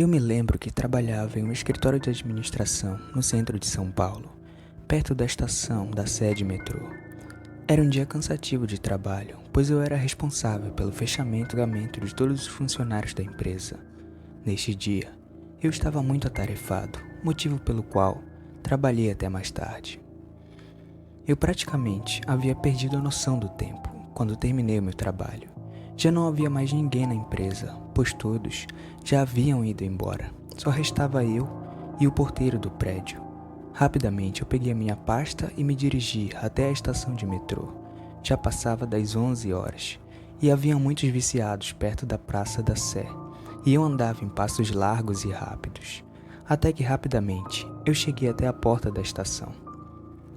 Eu me lembro que trabalhava em um escritório de administração no centro de São Paulo, perto da estação da sede metrô. Era um dia cansativo de trabalho, pois eu era responsável pelo fechamento e pagamento de todos os funcionários da empresa. Neste dia, eu estava muito atarefado, motivo pelo qual trabalhei até mais tarde. Eu praticamente havia perdido a noção do tempo quando terminei o meu trabalho. Já não havia mais ninguém na empresa, pois todos já haviam ido embora. Só restava eu e o porteiro do prédio. Rapidamente eu peguei a minha pasta e me dirigi até a estação de metrô. Já passava das 11 horas e havia muitos viciados perto da Praça da Sé, e eu andava em passos largos e rápidos, até que rapidamente eu cheguei até a porta da estação.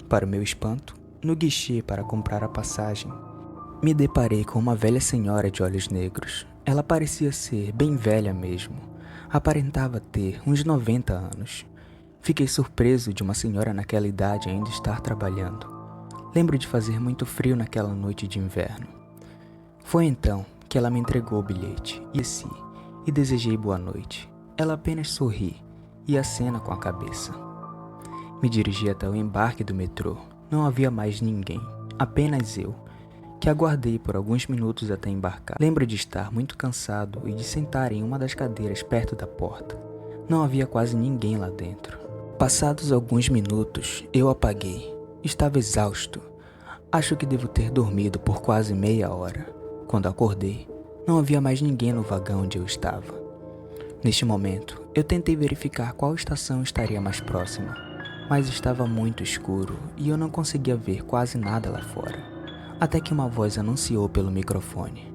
Para o meu espanto, no guichê para comprar a passagem, me deparei com uma velha senhora de olhos negros. Ela parecia ser bem velha mesmo. Aparentava ter uns 90 anos. Fiquei surpreso de uma senhora naquela idade ainda estar trabalhando. Lembro de fazer muito frio naquela noite de inverno. Foi então que ela me entregou o bilhete e desci e desejei boa noite. Ela apenas sorri e acena com a cabeça. Me dirigi até o embarque do metrô. Não havia mais ninguém, apenas eu, que aguardei por alguns minutos até embarcar. Lembro de estar muito cansado e de sentar em uma das cadeiras perto da porta. Não havia quase ninguém lá dentro. Passados alguns minutos, eu apaguei. Estava exausto. Acho que devo ter dormido por quase meia hora. Quando acordei, não havia mais ninguém no vagão onde eu estava. Neste momento, eu tentei verificar qual estação estaria mais próxima, mas estava muito escuro e eu não conseguia ver quase nada lá fora. Até que uma voz anunciou pelo microfone: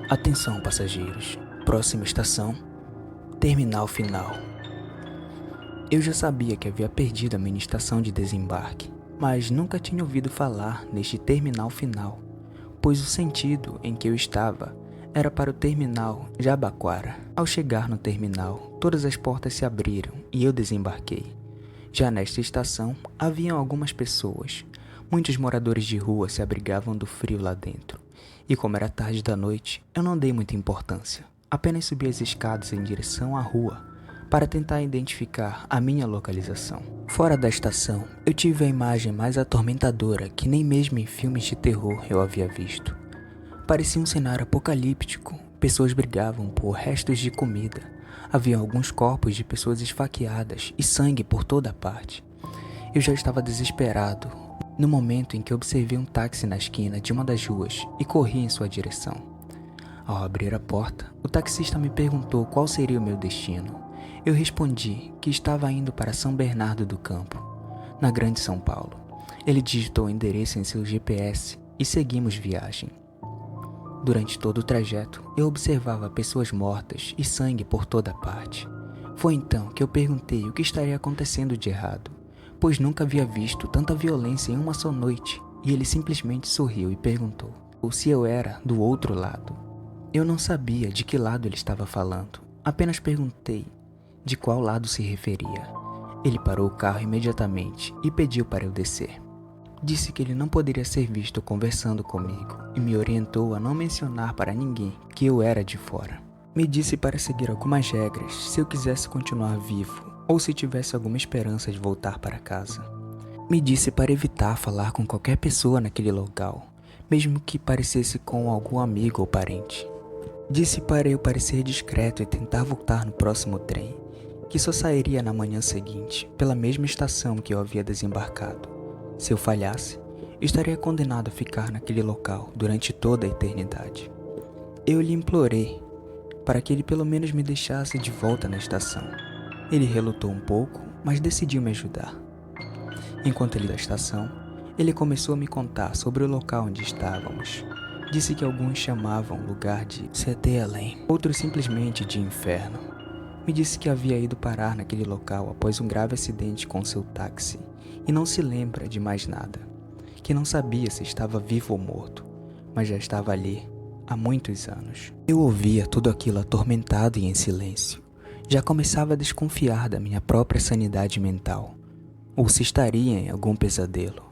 "Atenção, passageiros. Próxima estação, terminal final." Eu já sabia que havia perdido a minha estação de desembarque, mas nunca tinha ouvido falar neste terminal final, pois o sentido em que eu estava era para o terminal Jabaquara. Ao chegar no terminal, todas as portas se abriram e eu desembarquei. Já nesta estação, haviam algumas pessoas. Muitos moradores de rua se abrigavam do frio lá dentro, e como era tarde da noite, eu não dei muita importância. Apenas subi as escadas em direção à rua, para tentar identificar a minha localização. Fora da estação, eu tive a imagem mais atormentadora que nem mesmo em filmes de terror eu havia visto. Parecia um cenário apocalíptico. Pessoas brigavam por restos de comida. Havia alguns corpos de pessoas esfaqueadas e sangue por toda parte. Eu já estava desesperado no momento em que observei um táxi na esquina de uma das ruas e corri em sua direção. Ao abrir a porta, o taxista me perguntou qual seria o meu destino. Eu respondi que estava indo para São Bernardo do Campo, na Grande São Paulo. Ele digitou o endereço em seu GPS e seguimos viagem. Durante todo o trajeto, eu observava pessoas mortas e sangue por toda parte. Foi então que eu perguntei o que estaria acontecendo de errado, pois nunca havia visto tanta violência em uma só noite, e ele simplesmente sorriu e perguntou se eu era do outro lado. Eu não sabia de que lado ele estava falando, apenas perguntei de qual lado se referia. Ele parou o carro imediatamente e pediu para eu descer. Disse que ele não poderia ser visto conversando comigo e me orientou a não mencionar para ninguém que eu era de fora. Me disse para seguir algumas regras se eu quisesse continuar vivo ou se tivesse alguma esperança de voltar para casa. Me disse para evitar falar com qualquer pessoa naquele local, mesmo que parecesse com algum amigo ou parente. Disse para eu parecer discreto e tentar voltar no próximo trem, que só sairia na manhã seguinte, pela mesma estação que eu havia desembarcado. Se eu falhasse, estaria condenado a ficar naquele local durante toda a eternidade. Eu lhe implorei para que ele pelo menos me deixasse de volta na estação. Ele relutou um pouco, mas decidiu me ajudar. Enquanto ele ia da estação, ele começou a me contar sobre o local onde estávamos. Disse que alguns chamavam o lugar de CT Além, outros simplesmente de inferno. Me disse que havia ido parar naquele local após um grave acidente com seu táxi e não se lembra de mais nada, que não sabia se estava vivo ou morto, mas já estava ali há muitos anos. Eu ouvia tudo aquilo atormentado e em silêncio. Já começava a desconfiar da minha própria sanidade mental, ou se estaria em algum pesadelo.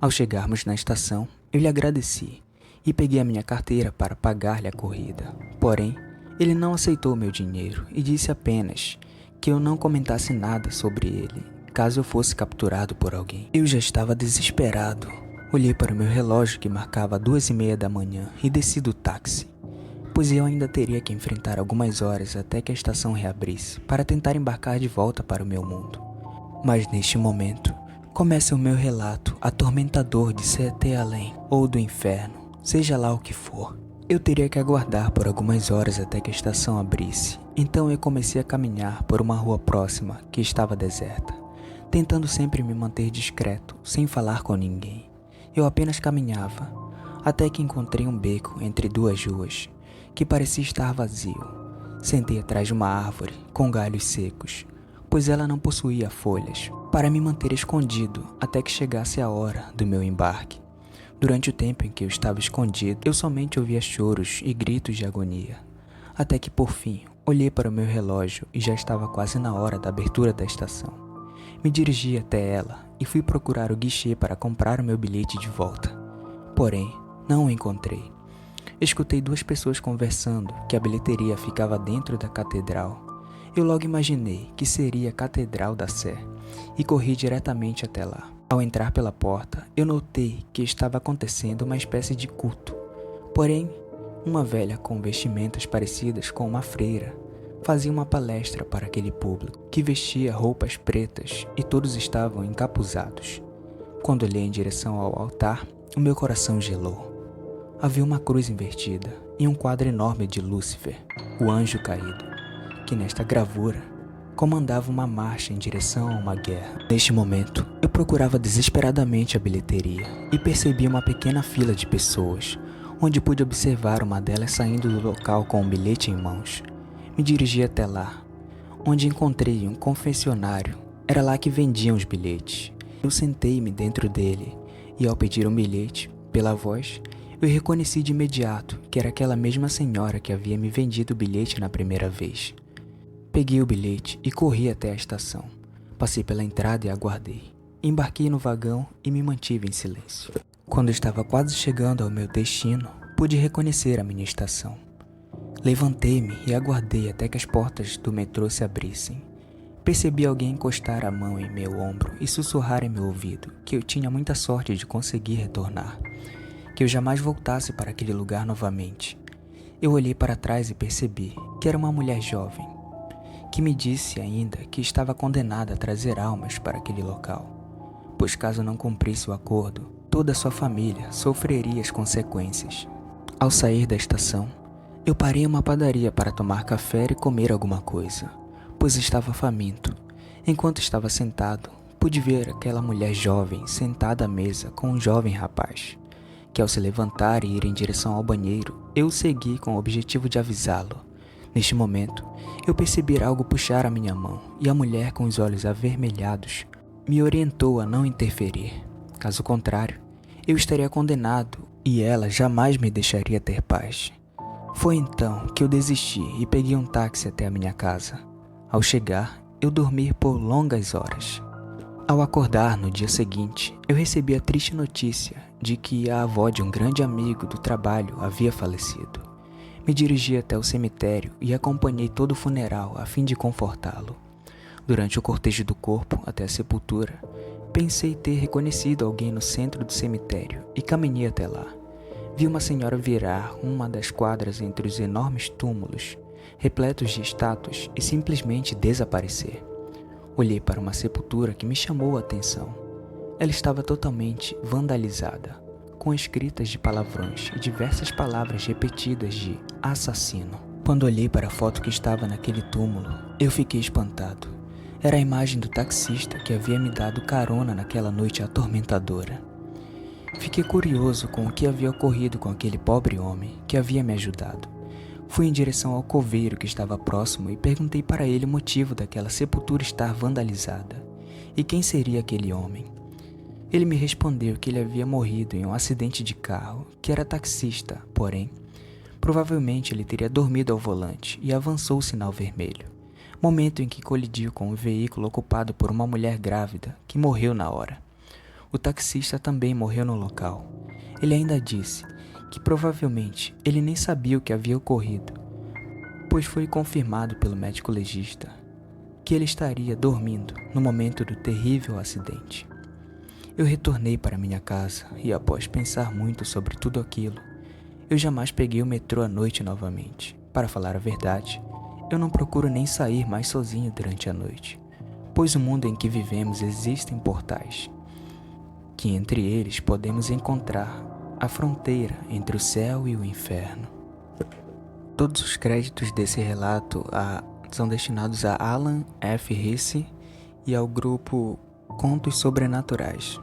Ao chegarmos na estação, eu lhe agradeci e peguei a minha carteira para pagar-lhe a corrida. Porém, Ele não aceitou meu dinheiro e disse apenas que eu não comentasse nada sobre ele, caso eu fosse capturado por alguém. Eu já estava desesperado. Olhei para o meu relógio que marcava 2:30 da manhã e desci do táxi, pois eu ainda teria que enfrentar algumas horas até que a estação reabrisse para tentar embarcar de volta para o meu mundo. Mas neste momento, começa o meu relato atormentador de ser até além ou do inferno, seja lá o que for. Eu teria que aguardar por algumas horas até que a estação abrisse, então eu comecei a caminhar por uma rua próxima que estava deserta, tentando sempre me manter discreto, sem falar com ninguém. Eu apenas caminhava, até que encontrei um beco entre duas ruas, que parecia estar vazio. Sentei atrás de uma árvore com galhos secos, pois ela não possuía folhas, para me manter escondido até que chegasse a hora do meu embarque. Durante o tempo em que eu estava escondido, eu somente ouvia choros e gritos de agonia, até que por fim, olhei para o meu relógio e já estava quase na hora da abertura da estação. Me dirigi até ela e fui procurar o guichê para comprar o meu bilhete de volta. Porém, não o encontrei. Escutei duas pessoas conversando que a bilheteria ficava dentro da catedral. Eu logo imaginei que seria a Catedral da Sé e corri diretamente até lá. Ao entrar pela porta, eu notei que estava acontecendo uma espécie de culto. Porém, uma velha com vestimentas parecidas com uma freira fazia uma palestra para aquele público, que vestia roupas pretas e todos estavam encapuzados. Quando olhei em direção ao altar, o meu coração gelou. Havia uma cruz invertida e um quadro enorme de Lúcifer, o anjo caído, que nesta gravura comandava uma marcha em direção a uma guerra. Neste momento, eu procurava desesperadamente a bilheteria e percebi uma pequena fila de pessoas, onde pude observar uma delas saindo do local com um bilhete em mãos. Me dirigi até lá, onde encontrei um confessionário. Era lá que vendiam os bilhetes. Eu sentei-me dentro dele e, ao pedir um bilhete, pela voz, eu reconheci de imediato que era aquela mesma senhora que havia me vendido o bilhete na primeira vez. Peguei o bilhete e corri até a estação. Passei pela entrada e aguardei. Embarquei no vagão e me mantive em silêncio. Quando estava quase chegando ao meu destino, pude reconhecer a minha estação. Levantei-me e aguardei até que as portas do metrô se abrissem. Percebi alguém encostar a mão em meu ombro e sussurrar em meu ouvido que eu tinha muita sorte de conseguir retornar, que eu jamais voltasse para aquele lugar novamente. Eu olhei para trás e percebi que era uma mulher jovem, que me disse ainda que estava condenada a trazer almas para aquele local, pois caso não cumprisse o acordo, toda a sua família sofreria as consequências. Ao sair da estação, eu parei em uma padaria para tomar café e comer alguma coisa, pois estava faminto. Enquanto estava sentado, pude ver aquela mulher jovem sentada à mesa com um jovem rapaz, que ao se levantar e ir em direção ao banheiro, eu o segui com o objetivo de avisá-lo. Neste momento, eu percebi algo puxar a minha mão e a mulher com os olhos avermelhados me orientou a não interferir. Caso contrário, eu estaria condenado e ela jamais me deixaria ter paz. Foi então que eu desisti e peguei um táxi até a minha casa. Ao chegar, eu dormi por longas horas. Ao acordar no dia seguinte, eu recebi a triste notícia de que a avó de um grande amigo do trabalho havia falecido. Me dirigi até o cemitério e acompanhei todo o funeral a fim de confortá-lo. Durante o cortejo do corpo até a sepultura, pensei ter reconhecido alguém no centro do cemitério e caminhei até lá. Vi uma senhora virar uma das quadras entre os enormes túmulos, repletos de estátuas, e simplesmente desaparecer. Olhei para uma sepultura que me chamou a atenção. Ela estava totalmente vandalizada, com escritas de palavrões e diversas palavras repetidas de assassino. Quando olhei para a foto que estava naquele túmulo, eu fiquei espantado. Era a imagem do taxista que havia me dado carona naquela noite atormentadora. Fiquei curioso com o que havia ocorrido com aquele pobre homem que havia me ajudado. Fui em direção ao coveiro que estava próximo e perguntei para ele o motivo daquela sepultura estar vandalizada e quem seria aquele homem. Ele me respondeu que ele havia morrido em um acidente de carro, que era taxista, porém, provavelmente ele teria dormido ao volante e avançou o sinal vermelho, momento em que colidiu com um veículo ocupado por uma mulher grávida que morreu na hora. O taxista também morreu no local. Ele ainda disse que provavelmente ele nem sabia o que havia ocorrido, pois foi confirmado pelo médico legista que ele estaria dormindo no momento do terrível acidente. Eu retornei para minha casa e, após pensar muito sobre tudo aquilo, eu jamais peguei o metrô à noite novamente. Para falar a verdade, eu não procuro nem sair mais sozinho durante a noite, pois no mundo em que vivemos existem portais, que entre eles podemos encontrar a fronteira entre o céu e o inferno. Todos os créditos desse relato são destinados a Alan F. Rice e ao grupo Contos Sobrenaturais.